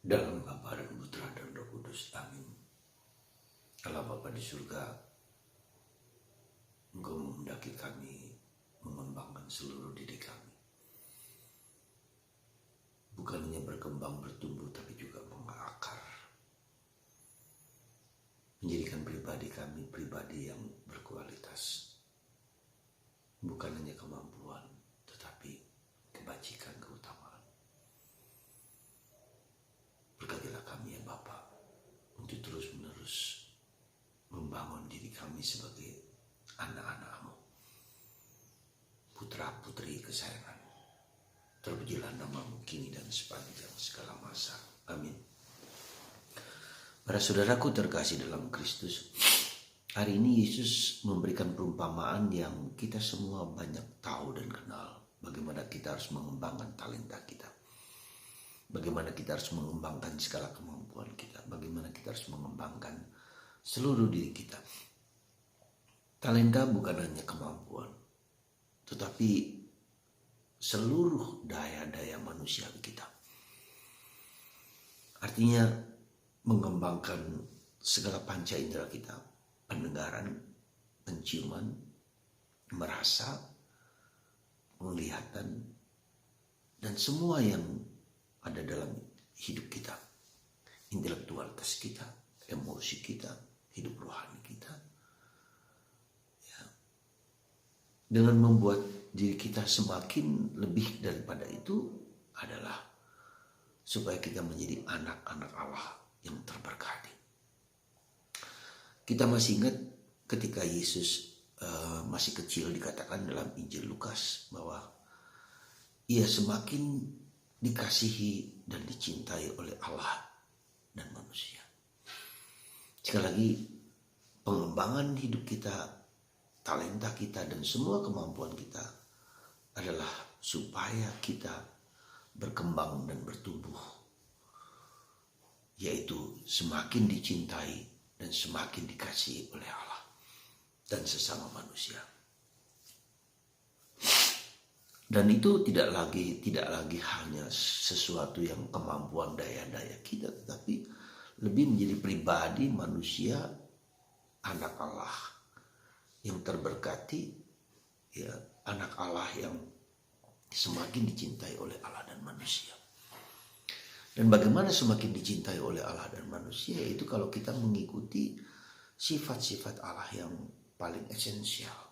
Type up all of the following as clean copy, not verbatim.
Dalam Bapa dan Putra dan Roh Kudus. Amin. Allah Bapa di surga, Engkau menghendaki kami mengembangkan seluruh diri kami. Bukan hanya berkembang bertumbuh, tapi juga mengakar. Menjadikan pribadi kami pribadi yang berkualitas. Bukan hanya kemampuan, tetapi kebajikan, keutamaan. Berkatilah kami ya Bapa, untuk terus-menerus membangun diri kami sebagai anak-anak-Mu, putra-putri kesayangan. Terpujilah nama-Mu kini dan sepanjang segala masa. Amin. Para saudaraku terkasih dalam Kristus, hari ini Yesus memberikan perumpamaan yang kita semua banyak tahu dan kenal. Bagaimana kita harus mengembangkan talenta kita. Bagaimana kita harus mengembangkan segala kemampuan kita. Bagaimana kita harus mengembangkan seluruh diri kita. Talenta bukan hanya kemampuan, tetapi seluruh daya-daya manusia kita. Artinya mengembangkan segala panca indera kita. Pendengaran, penciuman, merasa, penglihatan, dan semua yang ada dalam hidup kita. Intelektualitas kita, emosi kita, hidup rohani kita. Ya. Dengan membuat diri kita semakin lebih daripada itu adalah supaya kita menjadi anak-anak Allah yang terberkati. Kita masih ingat ketika Yesus masih kecil, dikatakan dalam Injil Lukas bahwa ia semakin dikasihi dan dicintai oleh Allah dan manusia. Sekali lagi, pengembangan hidup kita, talenta kita, dan semua kemampuan kita adalah supaya kita berkembang dan bertumbuh, yaitu semakin dicintai dan semakin dikasihi oleh Allah dan sesama manusia. Dan itu tidak lagi hanya sesuatu yang kemampuan daya-daya kita, tetapi lebih menjadi pribadi manusia, anak Allah yang terberkati, ya, anak Allah yang semakin dicintai oleh Allah dan manusia. Dan bagaimana semakin dicintai oleh Allah dan manusia, yaitu kalau kita mengikuti sifat-sifat Allah yang paling esensial.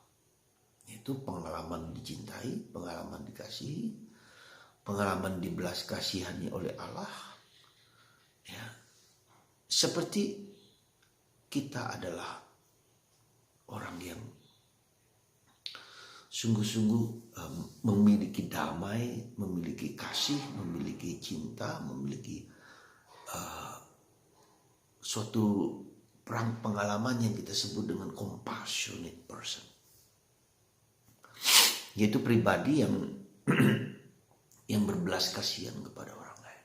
Yaitu pengalaman dicintai, pengalaman dikasihi, pengalaman dibelas kasihani oleh Allah. Ya. Seperti kita adalah orang yang sungguh-sungguh memiliki damai, memiliki kasih, memiliki cinta, memiliki suatu pengalaman yang kita sebut dengan compassionate person. Yaitu pribadi yang berbelas kasihan kepada orang lain.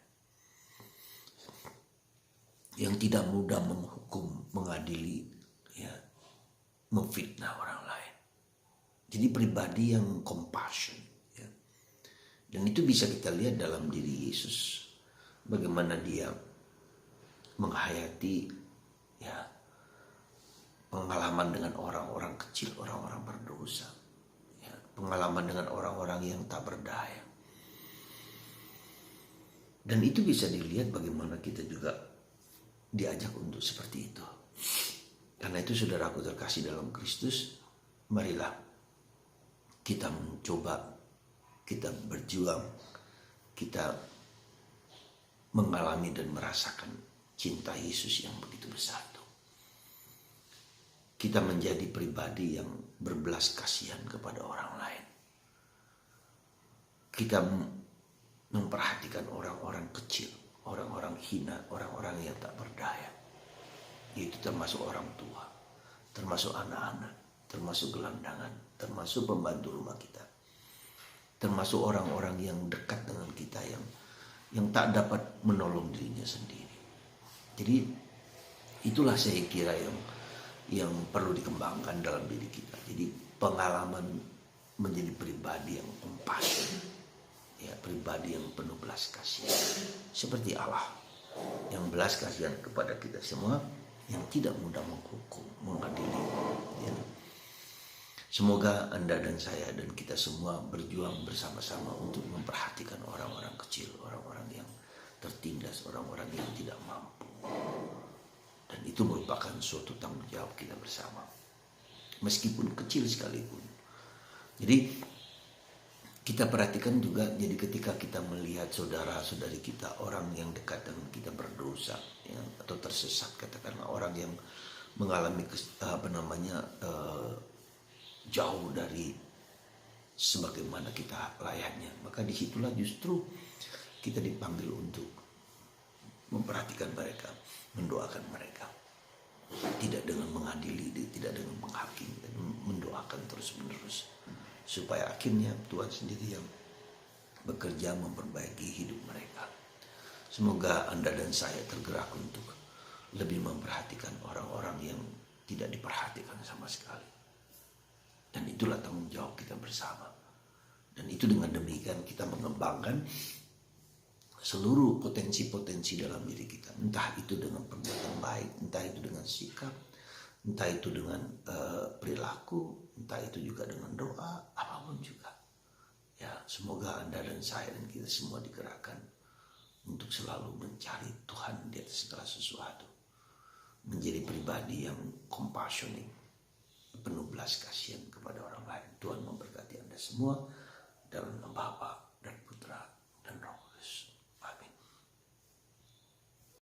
Yang tidak mudah menghukum, mengadili, ya, memfitnah orang lain. Jadi pribadi yang compassion. Ya. Dan itu bisa kita lihat dalam diri Yesus. Bagaimana dia menghayati, ya, pengalaman dengan orang-orang kecil, orang-orang berdosa. Pengalaman dengan orang-orang yang tak berdaya. Dan itu bisa dilihat bagaimana kita juga diajak untuk seperti itu. Karena itu saudaraku terkasih dalam Kristus, marilah kita mencoba, kita berjuang, kita mengalami dan merasakan cinta Yesus yang begitu besar. Kita menjadi pribadi yang berbelas kasihan kepada orang lain. Kita memperhatikan orang-orang kecil, orang-orang hina, orang-orang yang tak berdaya. Yaitu termasuk orang tua, termasuk anak-anak, termasuk gelandangan, termasuk pembantu rumah kita. Termasuk orang-orang yang dekat dengan kita yang tak dapat menolong dirinya sendiri. Jadi itulah saya kira yang perlu dikembangkan dalam diri kita. Jadi pengalaman menjadi pribadi yang compassion, ya, pribadi yang penuh belas kasih seperti Allah. yang belas kasihan kepada kita semua, yang tidak mudah menghukum, mengadili. Ya. Semoga Anda dan saya dan kita semua berjuang bersama-sama untuk memperhatikan orang-orang kecil, orang-orang yang tertindas, orang-orang yang tidak mampu. Dan itu merupakan suatu tanggung jawab kita bersama, meskipun kecil sekalipun. Jadi kita perhatikan juga, jadi ketika kita melihat saudara-saudari kita, orang yang dekat dengan kita berdosa, ya, atau tersesat, katakanlah orang yang mengalami jauh dari sebagaimana kita layaknya, maka disitulah justru kita dipanggil untuk memperhatikan mereka, mendoakan mereka, tidak dengan mengadili, tidak dengan menghakimi, dan mendoakan terus-menerus, supaya akhirnya Tuhan sendiri yang bekerja memperbaiki hidup mereka. Semoga Anda dan saya tergerak untuk lebih memperhatikan orang-orang yang tidak diperhatikan sama sekali. Dan itulah tanggung jawab kita bersama. Dan itu dengan demikian kita mengembangkan seluruh potensi-potensi dalam diri kita. Entah itu dengan perbuatan baik, entah itu dengan sikap, entah itu dengan perilaku, entah itu juga dengan doa, apapun juga. Ya, semoga Anda dan saya dan kita semua digerakkan untuk selalu mencari Tuhan di atas segala sesuatu. Menjadi pribadi yang compassionate, penuh belas kasihan kepada orang lain. Tuhan memberkati Anda semua dalam nama Bapa dan Putra dan Roh Kudus.